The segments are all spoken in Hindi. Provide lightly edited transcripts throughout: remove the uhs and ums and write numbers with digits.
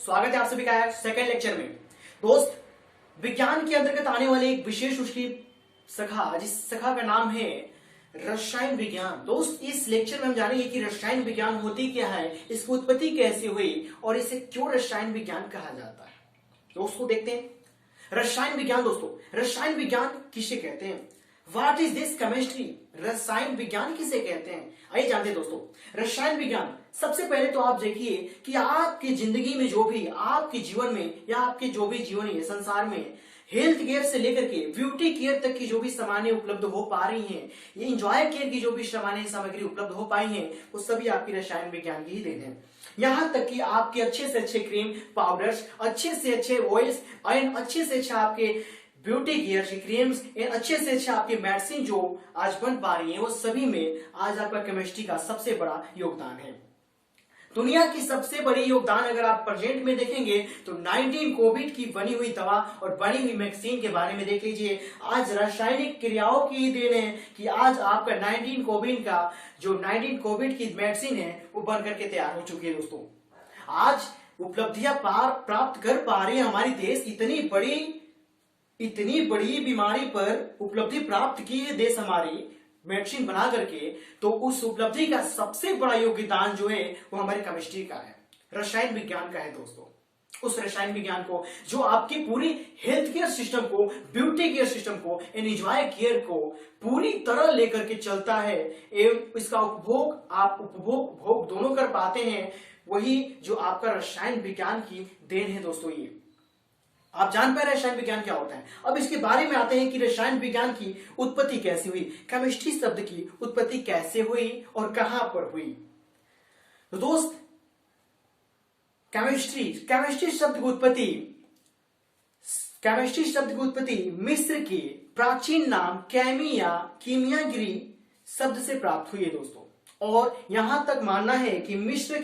स्वागत है आप सभी का सेकंड लेक्चर में। दोस्त, विज्ञान के अंतर्गत आने वाले एक विशेष उसकी शाखा, जिस शाखा का नाम है रसायन विज्ञान। दोस्त, इस लेक्चर में हम जानेंगे कि रसायन विज्ञान होती क्या है, इसकी उत्पत्ति कैसे हुई और इसे क्यों रसायन विज्ञान कहा जाता है। दोस्तों देखते हैं रसायन विज्ञान। दोस्तों, रसायन विज्ञान किसे कहते हैं? What is this chemistry? रसायन विज्ञान किसे कहते हैं, आइए जानते हैं। दोस्तों, रसायन विज्ञान, सबसे पहले तो आप देखिए कि आपकी जिंदगी में जो भी, आपके जीवन में या आपके जो भी जीवन है संसार में, हेल्थ केयर से लेकर के ब्यूटी केयर तक की जो भी सामानें उपलब्ध हो पा रही हैं, ये इंजॉय केयर की जो भी सामग्री उपलब्ध हो पाई हैं, वो सभी आपकी रसायन विज्ञान की ही देन है। यहां तक कि आपके अच्छे से अच्छे क्रीम, पाउडर्स, अच्छे से अच्छे ऑयल्स एंड अच्छे से अच्छा आपके ब्यूटी केयर की क्रीम्स, अच्छे से अच्छा आपकी मेडिसिन जो आज बन पा रही है, वो सभी में आज आपका केमिस्ट्री का सबसे बड़ा योगदान है। दुनिया की सबसे बड़ी योगदान अगर आप प्रेजेंट में देखेंगे तो 19 कोविड की बनी हुई दवा और बनी हुई वैक्सीन के बारे में देख लीजिए। आज रासायनिक क्रियाओं की ही देन है कि आज आपका 19 कोविड की मेडिसिन है वो बन करके तैयार हो चुकी है। दोस्तों, आज उपलब्धियां प्राप्त कर पा रहे हैं हमारी देश, इतनी बड़ी बीमारी पर उपलब्धि प्राप्त की है देश हमारी मेडिसिन बना करके, तो उस उपलब्धि का सबसे बड़ा योगदान जो है वो हमारे केमिस्ट्री का है, रसायन विज्ञान का है। दोस्तों, उस रसायन विज्ञान को जो आपकी पूरी हेल्थ केयर सिस्टम को, ब्यूटी केयर सिस्टम को, एंजॉय केयर को पूरी तरह लेकर के चलता है एवं इसका उपभोग दोनों कर पाते हैं, वही जो आपका रसायन विज्ञान की देन है। दोस्तों, ये आप जान पाए रसायन विज्ञान क्या होता है। अब इसके बारे में आते हैं कि रसायन विज्ञान की उत्पत्ति कैसे हुई, केमिस्ट्री शब्द की उत्पत्ति कैसे हुई और कहां पर हुई। तो दोस्त, केमिस्ट्री शब्द की उत्पत्ति मिस्र के प्राचीन नाम कीमियागिरी शब्द से प्राप्त हुई है। दोस्तों, और यहां तक मानना है कि मिस्र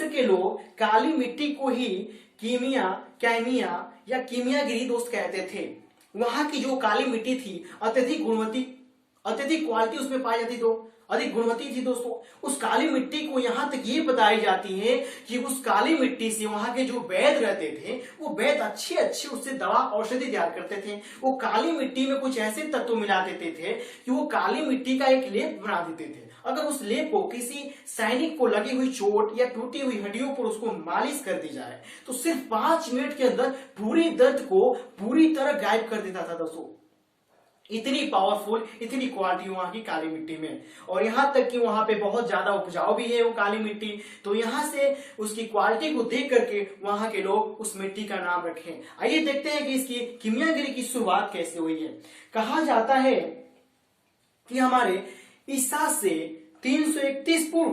के लोग काली मिट्टी को ही कैमिया या कीमियागिरी दोस्त कहते थे। वहां की जो काली मिट्टी थी अत्यधिक क्वालिटी उसमें पाई जाती, तो अधिक गुणवत्ती थी। दोस्तों, उस काली मिट्टी को यहां तक ये बताई जाती है कि उस काली मिट्टी से वहां के जो वैद्य रहते थे वो वैद्य अच्छे उससे दवा औषधि तैयार करते थे। वो काली मिट्टी में कुछ ऐसे तत्व मिला देते थे कि वो काली मिट्टी का एक लेप बना देते थे। अगर उस लेप को किसी सैनिक को लगी हुई चोट या टूटी हुई हड्डियों पर उसको मालिश कर दी जाए तो सिर्फ 5 मिनट के अंदर पूरी दर्द को पूरी तरह गायब कर देता था। दोस्तों, इतनी पावरफुल, इतनी क्वालिटी वहां की काली मिट्टी में, और यहां तक कि वहां पे बहुत ज्यादा उपजाऊ भी है वो काली मिट्टी। तो यहां से उसकी क्वालिटी को देख करके वहां के लोग उस मिट्टी का नाम रखें। आइए देखते हैं कि इसकी कीमियागिरी की शुरुआत कैसे हुई है। कहा जाता है कि हमारे ईसा से 331 पूर्व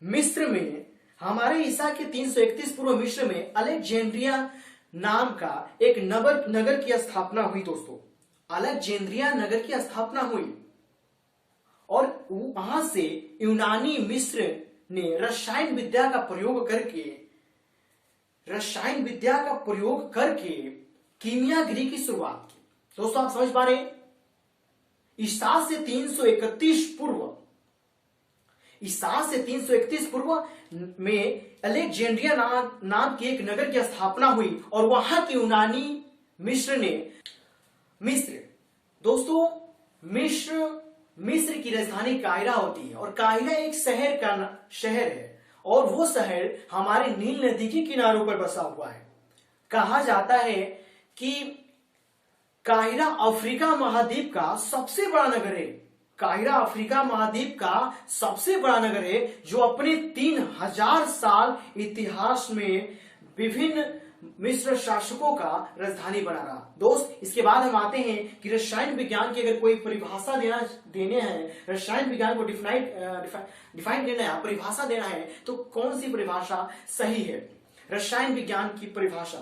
मिस्र में हमारे ईसा के 331 पूर्व मिस्र में अलेक्जेंड्रिया नाम का एक नगर की स्थापना हुई। दोस्तों, अलेक्जेंड्रिया नगर की स्थापना हुई और वहां से यूनानी मिस्र ने रसायन विद्या का प्रयोग करके कीमियागिरी की शुरुआत की। दोस्तों, आप समझ पा रहे हैं, ईसा से 331 पूर्व में अलेक्जेंड्रिया नाम के एक नगर की स्थापना हुई और वहां के यूनानी दोस्तों, मिस्र की राजधानी काहिरा होती है और काहिरा एक शहर है और वो शहर हमारे नील नदी के किनारों पर बसा हुआ है। कहा जाता है कि काहिरा अफ्रीका महाद्वीप का सबसे बड़ा नगर है जो अपने 3000 साल इतिहास में विभिन्न मिस्र शासकों का राजधानी बना रहा। दोस्त, इसके बाद हम आते हैं कि रसायन विज्ञान की अगर कोई परिभाषा देने हैं, रसायन विज्ञान को डिफाइन करना है, परिभाषा देना है, तो कौन सी परिभाषा सही है? रसायन विज्ञान की परिभाषा,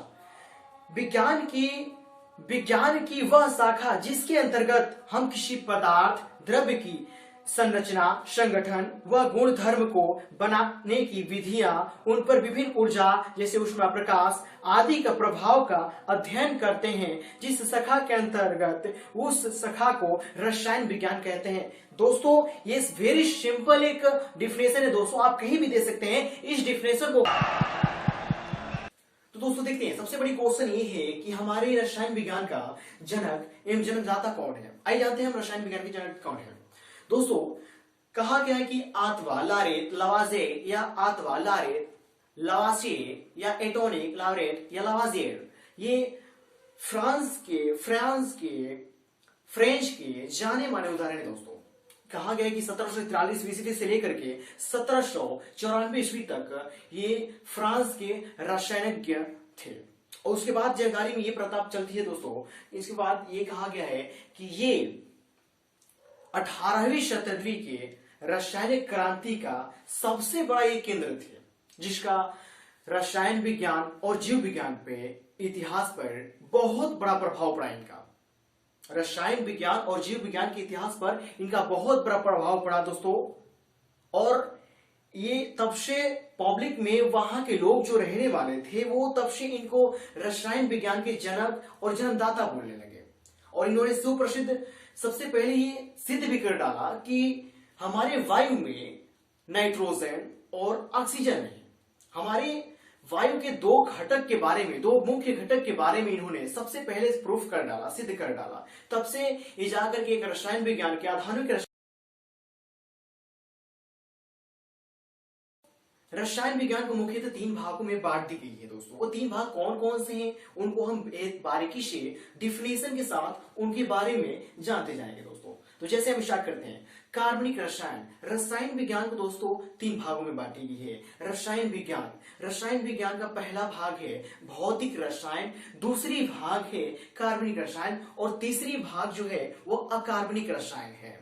विज्ञान की वह शाखा जिसके अंतर्गत हम किसी पदार्थ, द्रव्य की संरचना, संगठन व गुण धर्म को बनाने की विधियां, उन पर विभिन्न ऊर्जा जैसे ऊष्मा, प्रकाश आदि का प्रभाव का अध्ययन करते हैं। जिस शाखा के अंतर्गत उस शाखा को रसायन विज्ञान कहते हैं। दोस्तों ये वेरी सिंपल एक डिफिनेशन है दोस्तों, आप कहीं भी दे सकते हैं इस डिफिनेशन को। तो दोस्तों देखते हैं, सबसे बड़ी क्वेश्चन ये है कि हमारे रसायन विज्ञान का जनक एवं जन्मदाता कौन है। आइए जानते हैं हम रसायन विज्ञान के जनक कौन है। दोस्तों कहा गया है कि आत्वा लारेट लवाजे या आत्वा लारेट लवासिए या एटोनिक लारेट या लवाजियर, ये फ्रेंच के जाने माने उदाहरण है दोस्तों। कहा गया कि 1743 ईस्वी से लेकर के 1794 ईस्वी तक ये फ्रांस के रसायनज्ञ थे। और उसके बाद जानकारी में ये प्रताप चलती है दोस्तों। इसके बाद ये कहा गया है कि ये 18वीं शताब्दी के रासायनिक क्रांति का सबसे बड़ा ये केंद्र थे, जिसका रसायन विज्ञान और जीव विज्ञान पे, इतिहास पर बहुत बड़ा प्रभाव पड़ा। इनका रसायन विज्ञान और जीव विज्ञान के इतिहास पर इनका बहुत बड़ा प्रभाव पड़ा दोस्तों। और ये तब से पब्लिक में वहां के लोग जो रहने वाले थे वो तब से इनको रसायन विज्ञान के जनक और जन्मदाता बोलने लगे। और इन्होंने सुप्रसिद्ध सबसे पहले ये सिद्ध भी कर डाला कि हमारे वायु में नाइट्रोजन और ऑक्सीजन है। हमारे वायु के दो घटक के बारे में, दो मुख्य घटक के बारे में इन्होंने सबसे पहले प्रूफ कर डाला, सिद्ध कर डाला। तब से ये जाकर के एक रसायन विज्ञान के आधुनिक रसायन विज्ञान को मुख्यतः 3 भागों में बांट दी गई है दोस्तों। वो 3 भाग कौन कौन से हैं उनको हम एक बारीकी से डिफिनेशन के साथ उनके बारे में जानते जाएंगे दोस्तों। तो जैसे हम स्टार्ट करते हैं, कार्बनिक रसायन। रसायन विज्ञान को दोस्तों 3 भागों में बांटी गई है। रसायन विज्ञान का पहला भाग है भौतिक रसायन, दूसरी भाग है कार्बनिक रसायन और तीसरी भाग जो है वो अकार्बनिक रसायन है।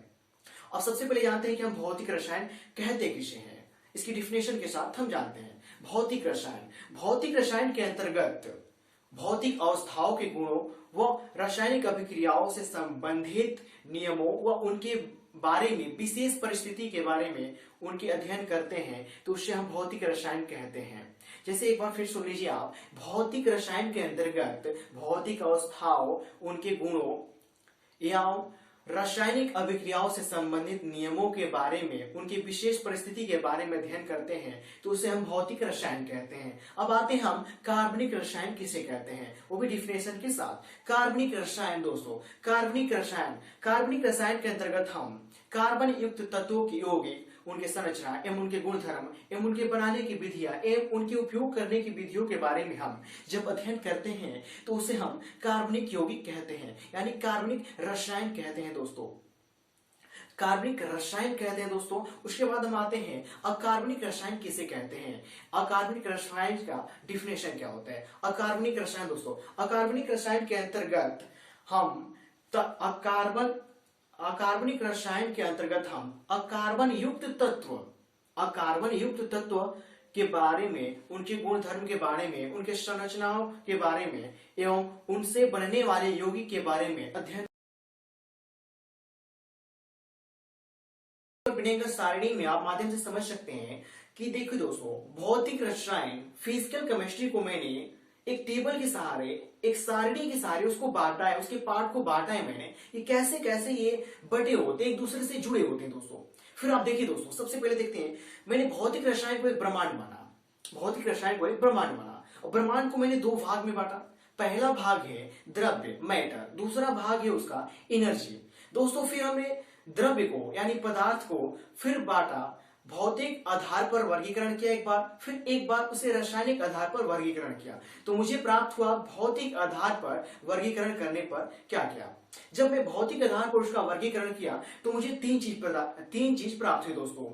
अब सबसे पहले जानते हैं कि हम भौतिक रसायन कहते किसे हैं। इसकी डिफिनेशन के साथ हम जानते हैं भौतिक रसायन के अंतर्गत भौतिक अवस्थाओं के गुणों व रासायनिक अभिक्रियाओं से संबंधित नियमों व उनके बारे में, विशेष परिस्थिति के बारे में उनके अध्ययन करते हैं, तो उसे हम भौतिक रसायन कहते हैं। जैसे एक बार फिर सुन लीजिए आप, भौतिक रसायन के अंतर्गत भौतिक अवस्थाओं, उनके गुणों एवं रासायनिक अभिक्रियाओं से संबंधित नियमों के बारे में, उनकी विशेष परिस्थिति के बारे में अध्ययन करते हैं, तो उसे हम भौतिक रसायन कहते हैं। अब आते हैं हम कार्बनिक रसायन किसे कहते हैं, वो भी डिफिनेशन के साथ। कार्बनिक रसायन दोस्तों, कार्बनिक रसायन के अंतर्गत हम कार्बन युक्त तत्वों की यौगिक, उनके संरचना एवं उनके गुणधर्म एवं उनके बनाने की विधियां एवं उनके उपयोग करने की विधियों के बारे में हम जब अध्ययन करते हैं तो उसे हम कार्बनिक यौगिक कहते हैं, यानी कार्बनिक रसायन कहते हैं दोस्तों। कार्बनिक रसायन कहते हैं दोस्तों। उसके बाद हम आते हैं अकार्बनिक रसायन किसे कहते हैं। अकार्बनिक रसायन का डिफिनेशन क्या होता है। अकार्बनिक रसायन दोस्तों, अकार्बनिक रसायन के अंतर्गत हम अकार्बनिक रसायन के अंतर्गत हम अकार्बन युक्त तत्व के बारे में, उनके गुण धर्म के बारे में, उनके संरचनाओं के बारे में एवं उनसे बनने वाले यौगिक के बारे में अध्ययन सारणी में आप माध्यम से समझ सकते हैं कि देखो दोस्तों, भौतिक रसायन फिजिकल केमिस्ट्री को मैंने एक टेबल के सहारे, एक सारणी के सहारे उसको बांटा है, उसके पार्ट को बांटा है मैंने, ये कैसे कैसे ये बटे होते, एक दूसरे से जुड़े होते हैं दोस्तों। फिर आप देखिए दोस्तों, सबसे पहले देखते हैं, मैंने भौतिक रसायन को एक ब्रह्मांड माना, और ब्रह्मांड को मैंने 2 भाग में बांटा। पहला भाग है द्रव्य, मैटर, दूसरा भाग है उसका एनर्जी दोस्तों। फिर हमने द्रव्य को यानी पदार्थ को फिर बांटा, भौतिक आधार पर वर्गीकरण किया एक बार, फिर एक बार उसे रासायनिक आधार पर वर्गीकरण किया, तो मुझे प्राप्त हुआ भौतिक आधार पर वर्गीकरण करने पर क्या किया। जब मैं भौतिक आधार पर उसका वर्गीकरण किया तो मुझे 3 चीज प्राप्त हुई दोस्तों।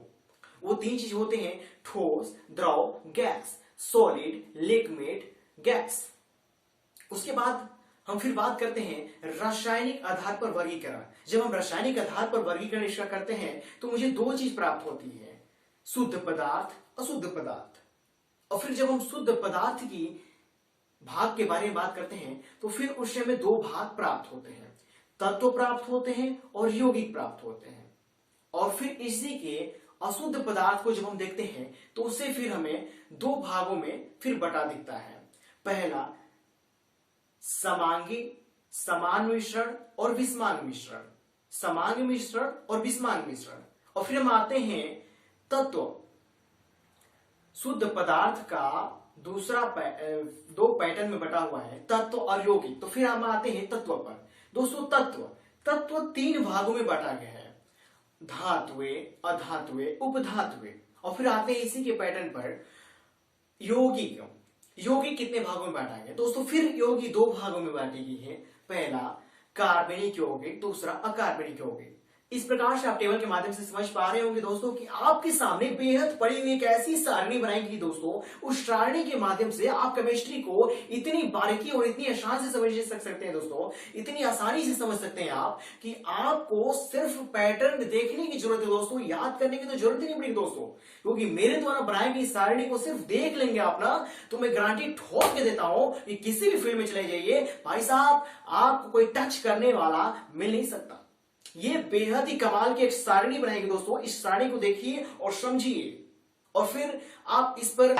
वो 3 चीज होते हैं ठोस, द्रव, गैस, सॉलिड, लिक्विड, गैस। उसके बाद हम फिर बात करते हैं रासायनिक आधार पर वर्गीकरण। जब हम रासायनिक आधार पर वर्गीकरण इसका करते हैं तो मुझे 2 चीज प्राप्त होती है, शुद्ध पदार्थ, अशुद्ध पदार्थ। और फिर जब हम शुद्ध पदार्थ की भाग के बारे में बात करते हैं तो फिर उससे हमें 2 भाग प्राप्त होते हैं, तत्व प्राप्त होते हैं और यौगिक प्राप्त होते हैं। और फिर इसी के अशुद्ध पदार्थ को जब हम देखते हैं तो उसे फिर हमें दो भागों में फिर बटा दिखता है। पहला समांगी समान मिश्रण और विषमांग मिश्रण, समांग मिश्रण और विषमांग मिश्रण। और फिर हम आते हैं तत्व, शुद्ध पदार्थ का दूसरा दो पैटर्न में बटा हुआ है, तत्व और यौगिक। तो फिर हम आते हैं तत्व पर। दोस्तों तत्व तीन भागों में बांटा गया है, धातुए, अधातुए, उपधातुए। और फिर आते हैं इसी के पैटर्न पर यौगिक। यौगिक कितने भागों में बांटा गया दोस्तों? फिर यौगिक दो भागों में बांटी गई है, पहला कार्बनिक यौगिक, दूसरा अकार्बनिक यौगिक। इस प्रकार से आप टेबल के माध्यम से समझ पा रहे होंगे दोस्तों कि आपके सामने बेहद पड़ी हुई एक ऐसी सारणी बनाई गई दोस्तों, उस सारणी के माध्यम से आप केमिस्ट्री को इतनी बारीकी और इतनी आसान से समझ सकते हैं दोस्तों, इतनी आसानी से समझ सकते हैं आप कि आपको सिर्फ पैटर्न देखने की जरूरत है दोस्तों, याद करने की तो जरूरत ही नहीं पड़ेगी दोस्तों, क्योंकि मेरे द्वारा बनाई गई सारणी को सिर्फ देख लेंगे आप ना, तो मैं गारंटी ठोक के देता हूं कि किसी भी फील्ड में चले जाइए भाई साहब, आपको कोई टच करने वाला मिल नहीं सकता। ये बेहद ही कमाल की एक सारणी बनाएगी दोस्तों, इस सारणी को देखिए और समझिए और फिर आप इस पर